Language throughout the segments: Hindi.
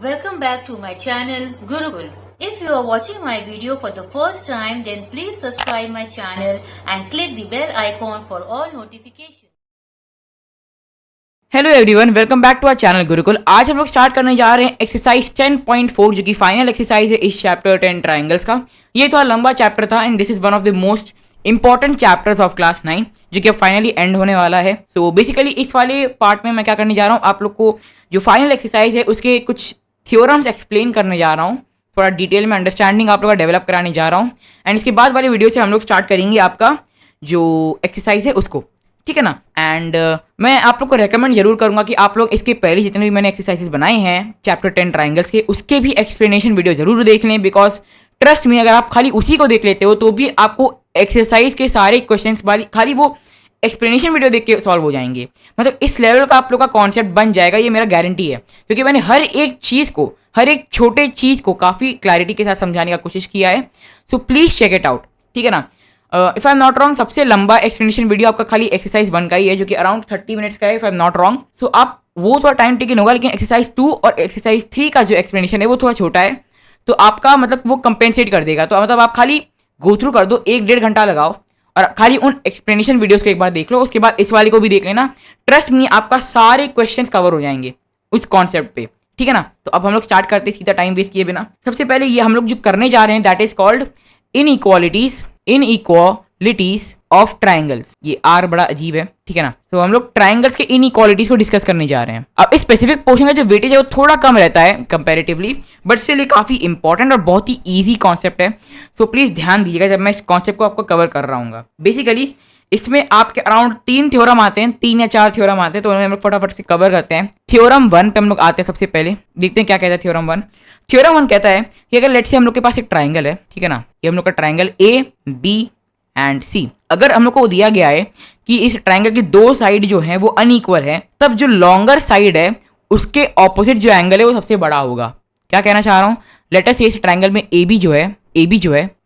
Welcome back to my channel Gurukul. If you are watching my video for the first time, then please subscribe my channel and click the bell icon for all notifications. Hello everyone, welcome back to our channel Gurukul. आज हम लोग स्टार्ट करने जा रहे हैं एक्सरसाइज 10.4 जो कि फाइनल एक्सरसाइज है इस चैप्टर 10 ट्राइंगल्स का। ये थोड़ा लंबा चैप्टर था and this is one of the most important chapters of class 9 जो कि अब फाइनली एंड होने वाला है। सो बेसिकली इस वाले पार्ट में मैं क्या करने जा रहा हूँ, आप लोग को जो फाइनल एक्सरसाइज है उसके कुछ थ्योरम्स एक्सप्लेन करने जा रहा हूँ, थोड़ा डिटेल में अंडरस्टैंडिंग आप लोग का डेवलप कराने जा रहा हूँ एंड इसके बाद वाली वीडियो से हम लोग स्टार्ट करेंगे आपका जो एक्सरसाइज है उसको, ठीक है ना। एंड मैं आप लोग को रेकमेंड जरूर करूंगा कि आप लोग इसके पहले जितने भी मैंने एक्सरसाइजेस बनाए हैं चैप्टर 10 ट्राइंगल्स के, उसके भी एक्सप्लेनेशन वीडियो जरूर देख लें, बिकॉज ट्रस्ट में अगर आप खाली उसी को देख लेते हो तो भी आपको एक्सरसाइज के सारे क्वेश्चंस वाली खाली वो एक्सप्लेनेशन वीडियो देख के सॉल्व हो जाएंगे। मतलब इस लेवल का आप लोग का कॉन्सेप्ट बन जाएगा, ये मेरा गारंटी है, क्योंकि मैंने हर एक चीज़ को, हर एक छोटे चीज़ को काफ़ी क्लैरिटी के साथ समझाने का कोशिश किया है। So please check it out, ठीक है ना। If I am not wrong, सबसे लंबा एक्सप्लेनेशन वीडियो आपका खाली एक्सरसाइज 1 का ही है जो कि अराउंड 30 मिनट्स का है, if I am not wrong. So आप वो थोड़ा टाइम टेकिंग होगा, लेकिन एक्सरसाइज 2 और एक्सरसाइज 3 का जो एक्सप्लेनेशन है वो थोड़ा छोटा है, तो आपका मतलब वो कंपेंसेट कर देगा। तो मतलब आप खाली गो थ्रू कर दो, 1-1.5 घंटा लगाओ और खाली उन एक्सप्लेनेशन वीडियोस को एक बार देख लो, उसके बाद इस वाले को भी देख लेना। ट्रस्ट मी, आपका सारे क्वेश्चंस कवर हो जाएंगे उस कॉन्सेप्ट पे, ठीक है ना। तो अब हम लोग स्टार्ट करते हैं सीधा टाइम वेस्ट किए बिना। सबसे पहले ये हम लोग जो करने जा रहे हैं that is called inequalities of triangles. ये आर बड़ा अजीब है, ठीक है ना। तो हम लोग ट्राइंगल्स के इनइक्वालिटीज को डिस्कस करने जा रहे हैं। अब इस स्पेसिफिक पोर्शन का जो वेटेज है वो थोड़ा कम रहता है कंपैरेटिवली, बट स्टिल ये काफी इंपॉर्टेंट और बहुत ही ईजी कॉन्सेप्ट है। सो प्लीज ध्यान दीजिएगा जब मैं इस कॉन्सेप्ट को आपको कवर कर रहा हूँ। बेसिकली इसमें आपके अराउंड 3 थ्योरम आते हैं, 3 या 4 थ्योरम आते हैं, तो हम लोग फटाफट से कवर करते हैं। थ्योरम 1 पे हम लोग आते हैं। सबसे पहले देखते हैं क्या कहता है थ्योरम 1। थ्योरम 1 कहता है कि अगर लेट्स से हम लोग के पास एक ट्राइंगल है, ठीक है ना, ये हम लोग का ट्राइंगल ए बी एंड सी। अगर हम लोग को दिया गया है कि इस ट्राइंगल की 2 साइड जो है वो अनइक्वल है, तब जो लॉन्गर साइड है उसके ऑपोजिट जो एंगल है वो सबसे बड़ा होगा। क्या कहना चाह रहा हूँ, लेट अस से इस ट्राइंगल में ए बी जो है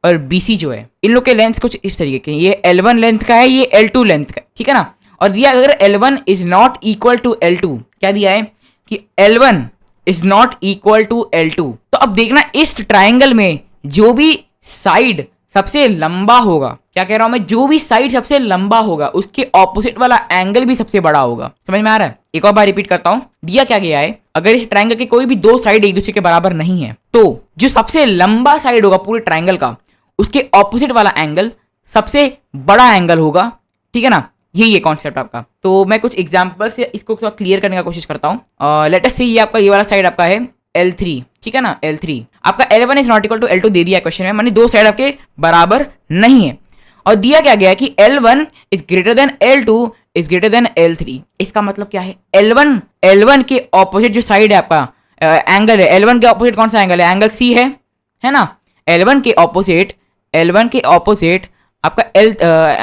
और बी सी जो है, इन लोग के लेंथ कुछ इस तरीके के, ये L1 लेंथ का है, ये L2 लेंथ का है, ठीक है ना। और दिया अगर L1 is not equal to L2, क्या दिया है कि L1 is not equal to L2, तो अब देखना इस ट्राइंगल में जो भी साइड सबसे लंबा होगा, क्या कह रहा हूं मैं, जो भी साइड सबसे लंबा होगा उसके ऑपोजिट वाला एंगल भी सबसे बड़ा होगा। समझ में आ रहा है? एक और बार रिपीट करता हूं। दिया क्या गया है, अगर इस ट्रायंगल के कोई भी 2 साइड एक दूसरे के बराबर नहीं है, तो जो सबसे लंबा साइड होगा पूरे ट्रायंगल का उसके ऑपोजिट वाला एंगल सबसे बड़ा एंगल होगा, ठीक है ना। यही है कॉन्सेप्ट आपका। तो मैं कुछ एग्जांपल से इसको थोड़ा क्लियर करने का कोशिश करता हूँ। लेट अस से ये आपका ये वाला साइड आपका है L3, ठीक है ना, L3। आपका L1 is not equal to L2 दे दिया क्वेश्चन में, माने 2 साइड आपके बराबर नहीं है। और दिया क्या गया कि L1 is greater than L2 is greater than L3। इसका मतलब क्या है, L1 के ऑपोजिट जो साइड है आपका एंगल है, L1 के ऑपोजिट कौन सा एंगल है, एंगल C है ना। L1 के ऑपोजिट आपका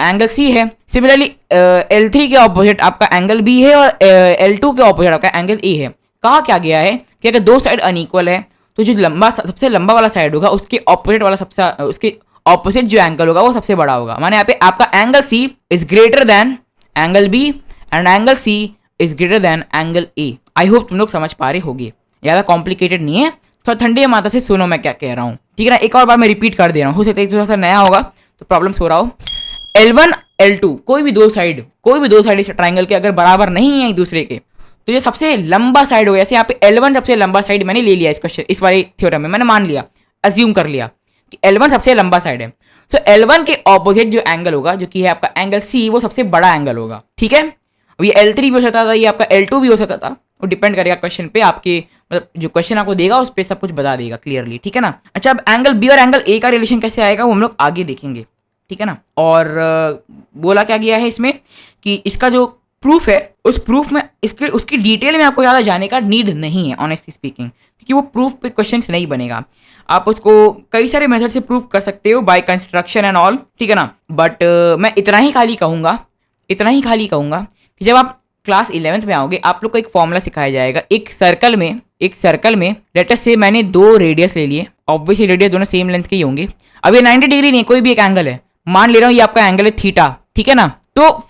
एंगल C है। सिमिलरली L3 के ऑपोजिट आपका एंगल B है और L2 के ऑपोजिट आपका एंगल A है। कहा क्या गया है कि अगर 2 साइड अनइक्वल है तो जो सबसे लंबा वाला साइड होगा उसके ऑपोजिट वाला उसके ऑपोजिट जो एंगल होगा वो सबसे बड़ा होगा। माने यहाँ पे आपका angle C is greater than angle B and angle C is greater than angle A। I hope तुम लोग समझ पा रहे होगे, ज़्यादा कॉम्प्लिकेटेड नहीं है, थोड़ा ठंडी माता से सुनो मैं क्या कह रहा हूँ, ठीक है ना। एक और बार मैं रिपीट कर दे रहा हूँ, हो सकता है थोड़ा सा नया होगा तो प्रॉब्लम्स हो रहा हो। L1 L2 कोई भी दो साइड इस ट्राइंगल के अगर बराबर नहीं है एक दूसरे के, तो ये सबसे लंबा साइड हो गया। जैसे यहाँ पे L1 सबसे लंबा साइड मैंने ले लिया इस वाले थ्योरम में, मैंने मान लिया, अज्यूम कर लिया कि L1 सबसे लंबा साइड है। सो L1 के ऑपोजिट जो एंगल होगा जो कि है आपका एंगल C, वो सबसे बड़ा एंगल होगा, ठीक है। अब ये L3 भी हो सकता था, ये आपका L2 भी हो सकता था, वो डिपेंड करेगा क्वेश्चन पे, आपके मतलब जो क्वेश्चन आपको देगा उस पर सब कुछ बता देगा क्लियरली, ठीक है ना। अच्छा, अब एंगल B और एंगल A का रिलेशन कैसे आएगा वो हम लोग आगे देखेंगे, ठीक है ना। और बोला क्या गया है इसमें कि इसका जो प्रूफ है उस प्रूफ में उसकी डिटेल में आपको ज़्यादा जाने का नीड नहीं है ऑनेस्टली स्पीकिंग, क्योंकि वो प्रूफ पे क्वेश्चन नहीं बनेगा। आप उसको कई सारे मेथड से प्रूफ कर सकते हो बाय कंस्ट्रक्शन एंड ऑल, ठीक है ना। बट मैं इतना ही खाली कहूँगा कि जब आप क्लास 11th में आओगे आप लोग को एक फॉर्मूला सिखाया जाएगा। एक सर्कल में लेट अस से मैंने 2 रेडियस ले लिए, ऑब्वियसली रेडियस दोनों सेम लेंथ के ही होंगे। अब ये 90 डिग्री नहीं, कोई भी एक एंगल है, मान ले रहा हूँ ये आपका एंगल है थीटा, ठीक है ना। तो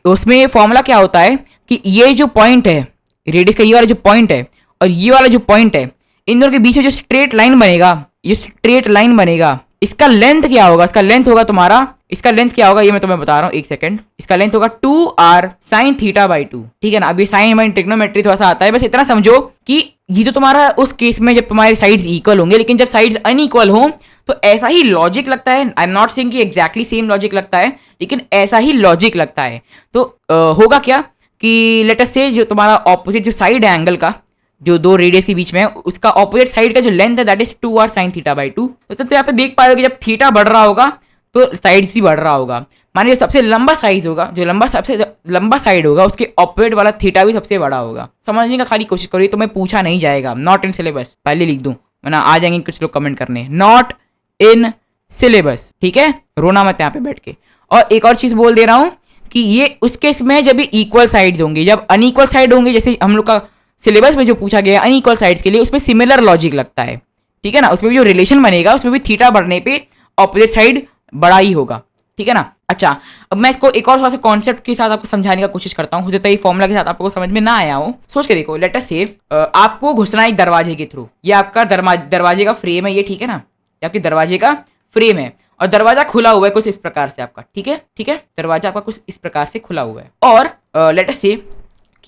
उसमें फॉर्मूला क्या होता है कि ये जो पॉइंट है, रेडियस का ये वाला जो पॉइंट है और ये वाला जो पॉइंट है, इन दोनों के बीच में जो स्ट्रेट लाइन बनेगा, ये स्ट्रेट लाइन बनेगा, इसका लेंथ क्या होगा? इसका लेंथ होगा तुम्हारा, इसका लेंथ क्या होगा ये मैं तुम्हें बता रहा हूँ, एक सेकंड। इसका लेंथ होगा 2r sin थीटा बाई 2, ठीक है ना। अभी साइन बाई ट्रिग्नोमेट्री थोड़ा सा आता है, बस इतना समझो कि ये तो तुम्हारा उस केस में जब तुम्हारे साइड्स इक्वल होंगे, लेकिन जब साइड्स अनइक्वल हो तो ऐसा ही लॉजिक लगता है। आई एम नॉट सेइंग कि एग्जैक्टली सेम लॉजिक लगता है, लेकिन ऐसा ही लॉजिक लगता है। तो होगा क्या कि लेट अस से जो तुम्हारा ऑपोजिट जो साइड है एंगल का, जो दो रेडियस के बीच में है, उसका ऑपोजिट साइड का जो लेंथ है that is 2r sin theta by 2। तो यहाँ पे देख पाओगे जब थीटा बढ़ रहा होगा तो साइड ही बढ़ रहा होगा। मानिए सबसे लंबा साइज होगा, जो सबसे लंबा साइड होगा, उसके ऑपोजिट वाला थीटा भी सबसे बड़ा होगा। समझने का खाली कोशिश करो, तो मैं पूछा नहीं जाएगा, नॉट इन सिलेबस, पहले लिख दूं वरना आ जाएंगे कुछ लोग कमेंट करने, नॉट इन सिलेबस, ठीक है। रोना मत यहाँ पे बैठ के। और एक और चीज बोल दे रहा हूँ कि ये उस केस में जब भी इक्वल साइड्स होंगे, जब अनइक्वल साइड होंगे, जैसे हम लोग का सिलेबस में जो पूछा गया है अनइक्वल साइड्स के लिए, उसमें सिमिलर लॉजिक लगता है, ठीक है ना। उसमें भी जो रिलेशन बनेगा उसमें भी थीटा बढ़ने पे ऑपोजिट साइड बड़ा ही होगा, ठीक है ना। अच्छा, अब मैं इसको एक और थोड़ा सा कॉन्सेप्ट के साथ आपको समझाने का कोशिश करता हूँ। हो सकता है ये फॉर्मूला के साथ आपको समझ में ना आया हो। सोच के देखो, लेट अस से आपको घुसना एक दरवाजे के थ्रू, ये आपका दरवाजे का फ्रेम है ये, ठीक है ना। ये आपके दरवाजे का फ्रेम है और दरवाजा खुला हुआ है कुछ इस प्रकार से आपका, ठीक है, ठीक है। दरवाजा आपका कुछ इस प्रकार से खुला हुआ है और लेट अस से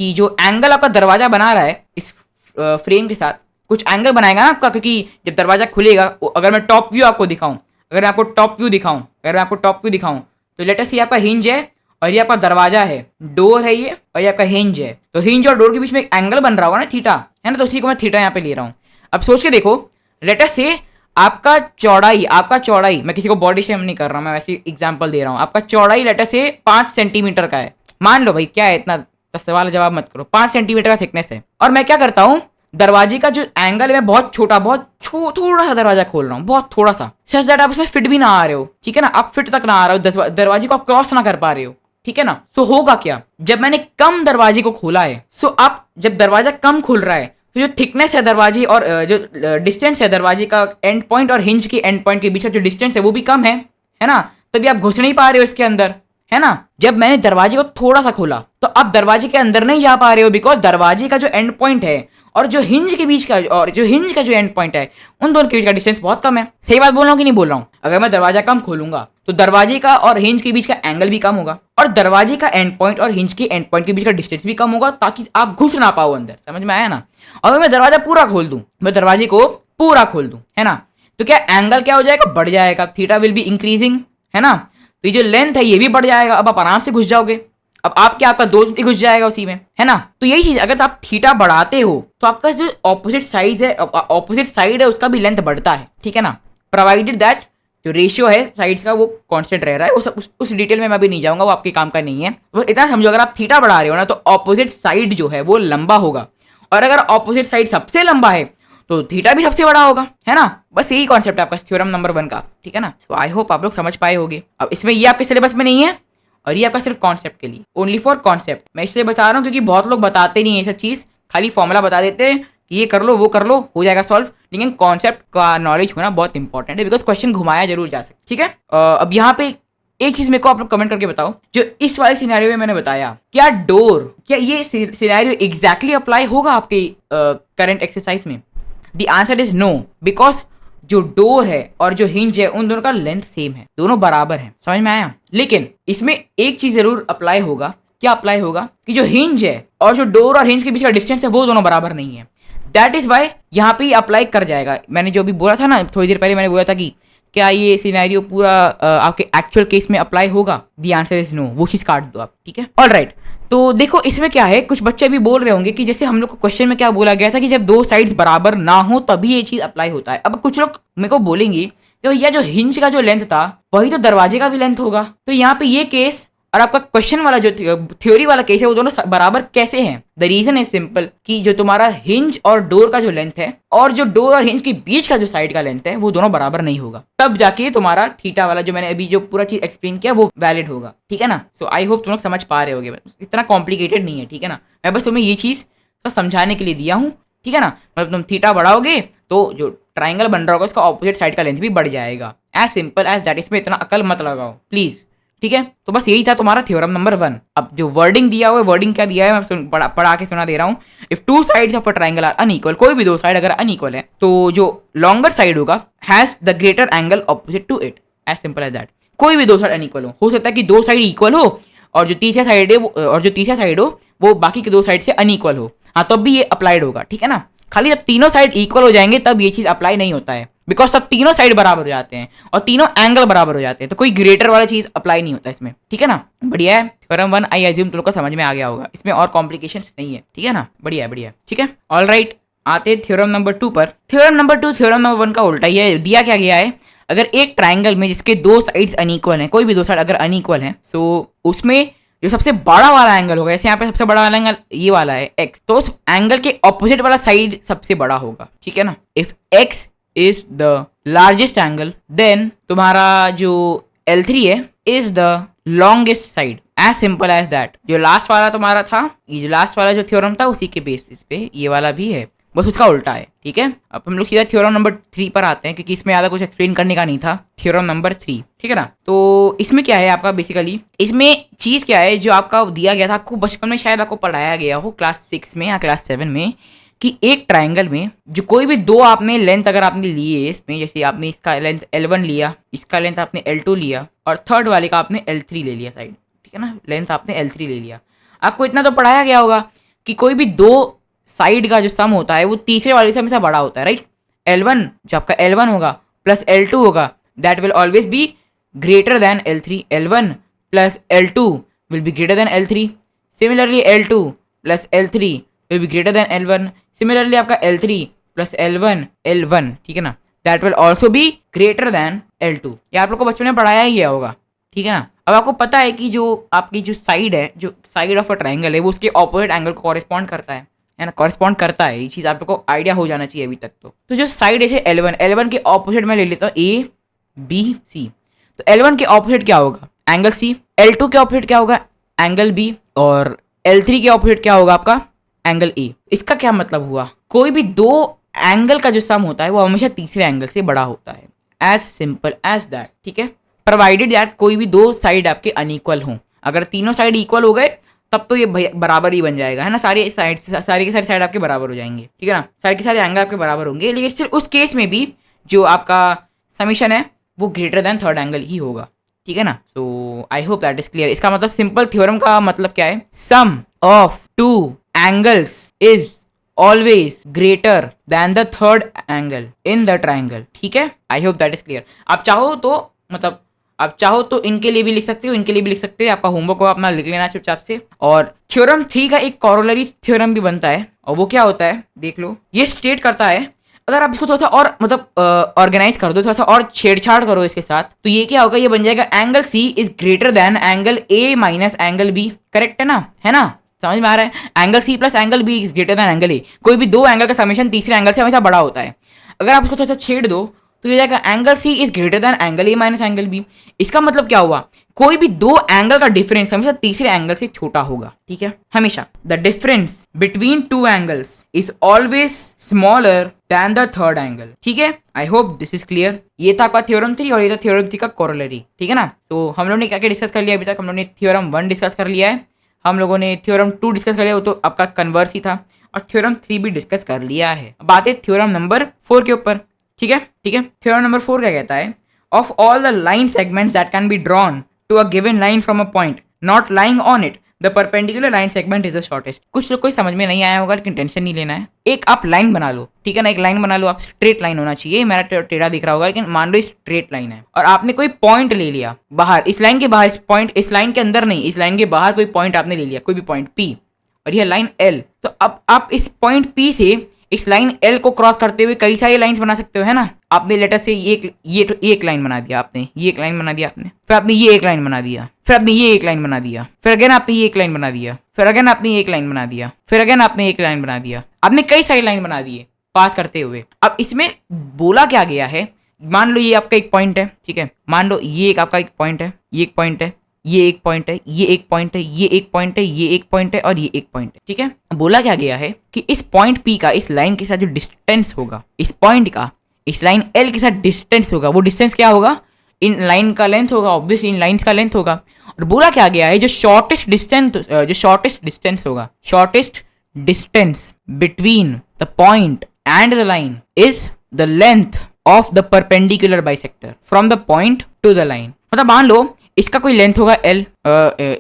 कि जो एंगल आपका दरवाजा बना रहा है इस फ्रेम के साथ कुछ एंगल बनाएगा ना आपका, क्योंकि जब दरवाजा खुलेगा, अगर मैं टॉप व्यू आपको दिखाऊं, अगर मैं आपको टॉप व्यू दिखाऊं तो लेट अस से आपका हिंज है और ये आपका दरवाजा है, डोर है ये, और ये आपका हिंज है। तो हिंज और डोर के बीच में एक एंगल बन रहा होगा ना, थीटा, है ना। तो उसी को मैं थीटा यहाँ पे ले रहा हूँ। अब सोच के देखो, लेट अस से आपका चौड़ाई, मैं किसी को बॉडी शेम नहीं कर रहा हूँ, मैं वैसे एग्जाम्पल दे रहा हूँ। आपका चौड़ाई लेट अस से 5 सेंटीमीटर का है, मान लो भाई, क्या है इतना, सवाल जवाब मत करो, 5 सेंटीमीटर का थिकनेस है। और मैं क्या करता हूँ, दरवाजे का जो एंगल है मैं बहुत छोटा, थोड़ा सा दरवाजा खोल रहा हूँ, बहुत थोड़ा सा, सच दैट आप उसमें फिट भी ना आ रहे हो, ठीक है ना। आप फिट तक ना आ रहे हो, दरवाजे को आप क्रॉस ना कर पा रहे हो, ठीक है ना। सो होगा क्या, जब मैंने कम दरवाजे को खोला है, सो आप जब दरवाजा कम खुल रहा है तो जो थिकनेस है दरवाजे और जो डिस्टेंस है दरवाजे का एंड पॉइंट और हिंज के एंड पॉइंट के बीच का जो डिस्टेंस है वो भी कम है ना। तभी आप घुस नहीं पा रहे हो इसके अंदर, है ना। जब मैंने दरवाजे को थोड़ा सा खोला तो आप दरवाजे के अंदर नहीं जा पा रहे हो, बिकॉज दरवाजे का जो एंड पॉइंट है और जो हिंज के बीच का जो एंड पॉइंट है, उन दोनों के बीच का डिस्टेंस बहुत कम है। सही बात बोल रहा हूँ कि नहीं बोल रहा हूँ? अगर मैं दरवाजा कम खोलूंगा तो दरवाजे का और हिंज के बीच का एंगल भी कम होगा और दरवाजे का एंड पॉइंट और हिंज के एंड पॉइंट के बीच का डिस्टेंस भी कम होगा, ताकि आप घुस ना पाओ अंदर। समझ में आया ना। अगर मैं दरवाजा पूरा खोल दूं, मैं दरवाजे को पूरा खोल दूं, है ना, तो क्या एंगल क्या हो जाएगा, बढ़ जाएगा, थीटा विल बी इंक्रीजिंग, है ना। तो ये जो लेंथ है ये भी बढ़ जाएगा, अब आप आराम से घुस जाओगे। अब आपका दोस्त भी घुस जाएगा उसी में, है ना। तो यही चीज, अगर आप थीटा बढ़ाते हो तो आपका जो ऑपोजिट साइड है उसका भी लेंथ बढ़ता है, ठीक है ना, प्रोवाइडेड दैट जो रेशियो है साइड्स का वो कांस्टेंट रह रहा है। वो सब उस डिटेल में मैं अभी नहीं जाऊंगा, वो आपके काम का नहीं है। तो इतना समझो, अगर आप थीटा बढ़ा रहे हो ना तो ऑपोजिट साइड जो है वो लंबा होगा, और अगर ऑपोजिट साइड सबसे लंबा है तो थीटा भी सबसे बड़ा होगा, है ना। बस यही कॉन्सेप्ट है आपका थ्योरम नंबर 1 का, ठीक है ना। सो आई होप आप लोग समझ पाए होंगे। अब इसमें ये आपके सिलेबस में नहीं है और ये आपका सिर्फ कॉन्सेप्ट के लिए, ओनली फॉर कॉन्सेप्ट। मैं इसलिए बता रहा हूँ क्योंकि बहुत लोग बताते नहीं है ये सब चीज, खाली फॉर्मूला बता देते हैं कि ये कर लो वो कर लो हो जाएगा सॉल्व, लेकिन कॉन्सेप्ट का नॉलेज होना बहुत इंपॉर्टेंट है, बिकॉज क्वेश्चन घुमाया जरूर जा सकता है, ठीक है। अब यहाँ पे एक चीज मेरे को आप लोग कमेंट करके बताओ, जो इस वाले सिनेरियो में मैंने बताया, क्या ये सिनेरियो एग्जैक्टली अप्लाई होगा आपके करंट एक्सरसाइज में? The answer is no, because जो डोर है और जो हिंज है उन दोनों का लेंथ सेम है, दोनों बराबर है। समझ में आया। लेकिन इसमें एक चीज जरूर अप्लाई होगा, क्या अप्लाई होगा, कि जो हिंज है और जो डोर और हिंज के बीच का डिस्टेंस है वो दोनों बराबर नहीं है। दैट इज वाई यहाँ पे अप्लाई कर जाएगा। मैंने जो अभी बोला था ना, थोड़ी देर पहले मैंने बोला था कि क्या ये सिनेरियो पूरा आपके एक्चुअल केस में अप्लाई होगा? द आंसर इज नो, वो चीज काट दो आप, ठीक है। ऑलराइट, तो देखो इसमें क्या है, कुछ बच्चे भी बोल रहे होंगे कि जैसे हम लोग को क्वेश्चन में क्या बोला गया था कि जब दो साइड्स बराबर ना हो तभी ये चीज अप्लाई होता है। अब कुछ लोग मेरे को बोलेंगे तो भैया जो हिंज का जो लेंथ था वही तो दरवाजे का भी लेंथ होगा, तो यहाँ पे ये केस और आपका क्वेश्चन वाला जो थ्योरी वाला केस है वो दोनों बराबर कैसे हैं? द रीजन इज सिंपल कि जो तुम्हारा हिंज और डोर का जो लेंथ है और जो डोर और हिंज के बीच का जो साइड का लेंथ है वो दोनों बराबर नहीं होगा, तब जाके तुम्हारा थीटा वाला जो मैंने अभी जो पूरा चीज एक्सप्लेन किया वो वैलिड होगा, ठीक है ना। सो आई होप तुम लोग समझ पा रहे होगे, इतना कॉम्प्लिकेटेड नहीं है, ठीक है ना। मैं बस तुम्हें ये चीज तो समझाने के लिए दिया हूँ, ठीक है ना। मतलब तुम थीटा बढ़ाओगे तो जो ट्राइंगल बन रहा होगा उसका ऑपोजिट साइड का लेंथ भी बढ़ जाएगा, एज सिंपल एज दैट। इसमें इतना अकल मत लगाओ प्लीज, ठीक है। तो बस यही था तुम्हारा थ्योरम नंबर 1। अब जो वर्डिंग दिया हुआ है, वर्डिंग क्या दिया है मैं पढ़ा के सुना दे रहा हूँ। If two sides of a triangle are unequal, कोई भी दो साइड अगर अनइक्वल है तो जो लॉन्गर साइड होगा has the greater angle opposite to it, as simple as that. कोई भी दो साइड अनइक्वल हो सकता है कि दो साइड इक्वल हो और जो तीसरा साइड हो वो बाकी के दो साइड से अनइक्वल हो, हाँ तब भी ये अप्लाइड होगा, ठीक है ना। खाली जब तीनों साइड इक्वल हो जाएंगे तब ये चीज अप्लाई नहीं होता है, बिकॉज तब तीनों साइड बराबर हो जाते हैं और तीनों एंगल बराबर हो जाते हैं, तो कोई ग्रेटर वाला चीज अप्लाई नहीं होता इसमें, ठीक है ना। बढ़िया है। थ्योरम 1 आई अज्यूम तुम लोग को समझ में आ गया होगा, इसमें और कॉम्प्लिकेशंस नहीं है, ठीक है ना। बढ़िया है, ठीक है। ऑल राइट, आते हैं थ्योरम नंबर 2 पर। थ्योरम नंबर 2 थ्योरम नंबर 1 का उल्टा ही है। दिया क्या गया है, अगर एक ट्राइंगल में जिसके दो साइड्स अनइक्वल हैं, कोई भी दो साइड अगर अनइक्वल है, सो उसमें जो सबसे बड़ा वाला एंगल होगा, जैसे यहाँ पे सबसे बड़ा वाला एंगल ये वाला है x, तो उस एंगल के ऑपोजिट वाला साइड सबसे बड़ा होगा, ठीक है ना। If x is the largest angle then तुम्हारा जो L3 है is the longest side, as simple as that. जो लास्ट वाला तुम्हारा था, ये जो लास्ट वाला जो थ्योरम था उसी के बेसिस पे ये वाला भी है, बस उसका उल्टा है, ठीक है। अब हम लोग सीधा थ्योरम नंबर 3 पर आते हैं, क्योंकि इसमें ज़्यादा कुछ एक्सप्लेन करने का नहीं था। थ्योरम नंबर 3, ठीक है ना। तो इसमें क्या है आपका, बेसिकली इसमें चीज़ क्या है जो आपका दिया गया था, आपको बचपन में शायद आपको पढ़ाया गया हो क्लास 6 में या क्लास 7 में, कि एक ट्राइंगल में जो कोई भी दो आपने लेंथ अगर आपने लिए इसमें, जैसे आपने इसका लेंथ L1 लिया, इसका लेंथ आपने L2 लिया और थर्ड वाले का आपने L3 ले लिया साइड, ठीक है ना, लेंथ आपने L3 ले लिया। आपको इतना तो पढ़ाया गया होगा कि कोई भी दो साइड का जो सम होता है वो तीसरे वाले से हमेशा बड़ा होता है, राइट। L1 जो आपका L1 होगा प्लस L2 होगा, that will always be greater than L3। L1 plus L2 will be greater than L3। Similarly L2 plus L3 will be greater than L1। Similarly आपका L3 प्लस L1, ठीक है ना, that will also be greater than L2। ये आप लोग को बचपन में पढ़ाया ही गया होगा, ठीक है ना। अब आपको पता है कि जो आपकी जो साइड है, जो साइड ऑफ अ ट्राइंगल है, वो उसके ऑपोजिट एंगल को कॉरेस्पॉन्ड करता है ना, कॉरेस्पॉन्ड करता है। ये चीज़ आप लोग को आइडिया हो जाना चाहिए अभी तक। तो जो साइड है L1 के ऑपोजिट में ले लेता हूँ ABC। तो L1 के ऑपोजिट क्या होगा, एंगल C। L2 के ऑपोजिट क्या होगा, एंगल B। और L3 के ऑपोजिट क्या होगा आपका, एंगल A। इसका क्या मतलब हुआ, कोई भी दो एंगल का जो सम होता है वो हमेशा तीसरे एंगल से बड़ा होता है, एज सिंपल एज दैट, ठीक है। प्रोवाइडेड दैट कोई भी दो साइड आपके अनइक्वल हों। अगर तीनों साइड इक्वल हो गए तब तो ये बराबर ही बन जाएगा, है ना। सारी के सारी साइड आपके बराबर हो जाएंगे, ठीक है ना, सारे के सारे एंगल आपके बराबर होंगे। लेकिन सिर्फ उस केस में भी जो आपका समीशन है वो ग्रेटर देन थर्ड एंगल ही होगा, ठीक है ना। So I hope that is clear. इसका मतलब सिंपल थ्योरम का मतलब क्या है, sum of two angles is always greater than the third angle in the triangle, ठीक है। I hope that is clear. आप चाहो तो इनके लिए भी लिख सकते हो, इनके लिए भी लिख सकते हो। आपका होमवर्क को अपना लिख लेना चुपचाप से। और थ्योरम 3 का एक कॉरोलरी थ्योरम भी बनता है, और वो क्या होता है देख लो। ये स्टेट करता है, अगर आप इसको थोड़ा सा और मतलब ऑर्गेनाइज कर दो, थोड़ा सा और छेड़छाड़ करो इसके साथ, तो ये क्या होगा, ये बन जाएगा angle C is greater than angle A minus angle B। Correct है ना, समझ में आ रहा है। Angle C plus angle B is greater than angle A। कोई भी दो एंगल का समेशन तीसरे एंगल से हमेशा बड़ा होता है। अगर आप इसको थोड़ा सा छेड़ दो तो ये जाएगा angle C is greater than angle A minus angle B। इसका मतलब क्या हुआ, कोई भी दो एंगल का डिफरेंस हमेशा तीसरे एंगल से छोटा होगा, ठीक है, हमेशा। The difference between two angles is always smaller than the third angle, ठीक है। I hope this is clear. ये था आपका थ्योरम 3 और ये था थ्योरम 3 का कोरोलरी, ठीक है ना। तो हम लोगों ने क्या क्या डिस्कस कर लिया अभी तक। हम लोगों ने थ्योरम 1 डिस्कस कर लिया है, हम लोगों ने थ्योरम 2 डिस्कस कर लिया, वो तो आपका कन्वर्स ही था, और थ्योरम 3 भी डिस्कस कर लिया है। अब आते थ्योरम नंबर 4 के ऊपर, ठीक है। थ्योरम नंबर 4 क्या कहता है, of all the line segments that can be drawn to a given line from a point not lying on it, the perpendicular line segment is the shortest. कुछ लोग कोई समझ में नहीं आया होगा, लेकिन टेंशन नहीं लेना है। एक आप लाइन बना लो, ठीक है ना, एक लाइन बना लो आप, स्ट्रेट लाइन होना चाहिए। मेरा टेढ़ा दिख रहा होगा, लेकिन मान लो स्ट्रेट लाइन है, और आपने कोई पॉइंट ले लिया बाहर, इस लाइन के बाहर, इस लाइन के अंदर नहीं, इस लाइन के बाहर कोई पॉइंट आपने ले लिया, कोई भी पॉइंट P, और यह लाइन L। तो अब आप इस पॉइंट P से इस लाइन L को क्रॉस करते हुए कई सारी लाइंस बना सकते हो, है ना। आपने लेटर से ये एक लाइन बना दिया, आपने ये एक लाइन बना दिया, आपने फिर आपने ये एक लाइन बना दिया, फिर आपने ये एक लाइन बना दिया, फिर अगेन आपने ये एक लाइन बना दिया, फिर अगेन आपने ये एक लाइन बना दिया, फिर अगेन आपने एक लाइन बना दिया। आपने कई सारी लाइन बना दिए पास करते हुए। अब इसमें बोला क्या गया है, मान लो ये आपका एक पॉइंट है, ठीक है, मान लो ये एक आपका एक पॉइंट है, ये एक पॉइंट है, ये एक पॉइंट है, ये एक पॉइंट है, ये एक पॉइंट है, ये एक पॉइंट है, और ये एक पॉइंट है, ठीक है। बोला क्या गया है कि इस पॉइंट P का इस लाइन के साथ जो डिस्टेंस होगा, इस पॉइंट का इस लाइन L के साथ डिस्टेंस होगा, वो डिस्टेंस क्या होगा, इन लाइन का लेंथ होगा, ऑब्वियसली इन लाइंस का लेंथ होगा। और बोला क्या गया है, जो शॉर्टेस्ट डिस्टेंस होगा, shortest distance between the point and the line is the length of the perpendicular bisector from the point two the line. मतलब मान लो इसका कोई लेंथ होगा L,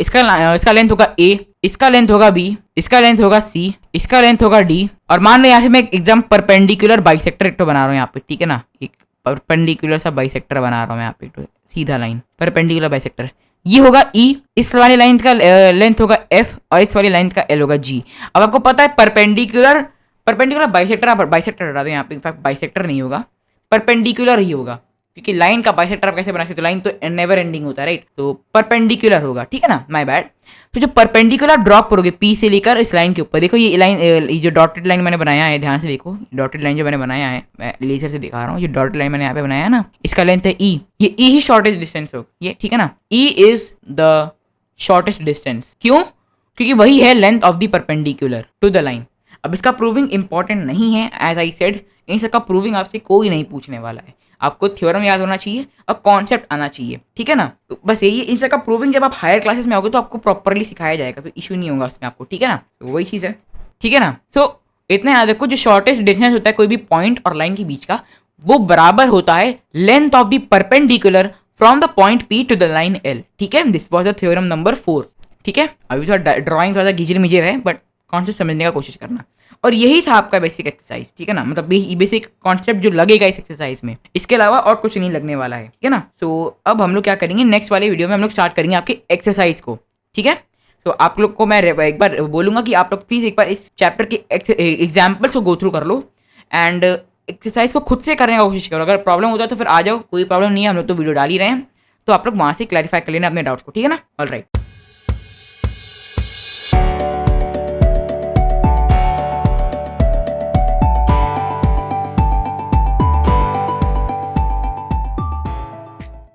इसका लेंथ होगा A, इसका लेंथ होगा B, इसका लेंथ होगा C, इसका लेंथ होगा D, और मान लो यहाँ पे मैं एग्जाम परपेंडिकुलर बाइसेक्टर एक तो बना रहा हूँ यहाँ पे, ठीक है ना, एक परपेंडिकुलर सा बाइसेक्टर बना रहा हूँ मैं यहाँ पे, तो सीधा लाइन परपेंडिकुलर बाइसेक्टर, ये होगा E, इस वाली लाइन का लेंथ होगा F और इस वाली लाइन का L होगा G। अब आपको पता है परपेंडिकुलर बाइसेक्टर, आप बाइसेक्टर हटा दो यहाँ पे, इनफैक्ट बाइसेक्टर नहीं होगा, परपेंडिकुलर ही होगा, क्योंकि लाइन का बाइसेक्टर आप कैसे बना सकते हो, लाइन तो नेवर एंडिंग होता है राइट, तो परपेंडिकुलर होगा, ठीक है ना, माय बैड। तो जो परपेंडिकुलर ड्रॉप करोगे P से लेकर इस लाइन के ऊपर, देखो ये लाइन, ये जो डॉटेड लाइन मैंने बनाया है, ध्यान से देखो, डॉटेड लाइन जो मैंने बनाया है, मैं लेजर से दिखा रहा हूँ, ये डॉटेड लाइन मैंने यहाँ पे बनाया है ना, इसका लेंथ है E, ये E ही शॉर्टेस्ट डिस्टेंस होगा, ये ठीक है ना, E is the shortest distance, क्यों, क्योंकि वही है length of the perpendicular to the line. अब इसका प्रूविंग इंपॉर्टेंट नहीं है, एज आई सेड, इन सबका प्रूविंग आपसे कोई नहीं पूछने वाला है, आपको थ्योरम याद होना चाहिए और कॉन्सेप्ट आना चाहिए, ठीक है ना, तो बस यही इन सबका प्रूविंग जब आप हायर क्लासेस में आओगे तो आपको प्रॉपरली सिखाया जाएगा, तो इशू नहीं होगा उसमें आपको, ठीक है ना, तो वही चीज़ है, ठीक है ना। सो इतना याद रखो, जो शॉर्टेस्ट डिस्टेंस होता है कोई भी पॉइंट और लाइन के बीच का, वो बराबर होता है length of the perpendicular from the point P to the line L, ठीक है, this was the theorem number 4, ठीक है। अभी थोड़ा ड्राइंग थोड़ा गिजर मिजर है, बट कॉन्सेप्ट समझने का कोशिश करना, और यही था आपका बेसिक एक्सरसाइज, ठीक है ना, मतलब बेसिक कॉन्सेप्ट जो लगेगा इस एक्सरसाइज में, इसके अलावा और कुछ नहीं लगने वाला है, ठीक है ना। सो अब हम लोग क्या करेंगे, नेक्स्ट वाले वीडियो में हम लोग स्टार्ट करेंगे आपके एक्सरसाइज को, ठीक है। तो आप लोग को मैं एक बार बोलूंगा कि आप लोग प्लीज़ एक बार इस चैप्टर के एग्जाम्पल्स को गो थ्रू कर लो एंड एक्सरसाइज को खुद से करने का कोशिश करो। अगर प्रॉब्लम होता है तो फिर आ जाओ, कोई प्रॉब्लम नहीं है, हम लोग तो वीडियो डाल ही रहे हैं, तो आप लोग वहाँ से क्लैरिफाई कर लेना अपने डाउट्स को, ठीक है ना। All right.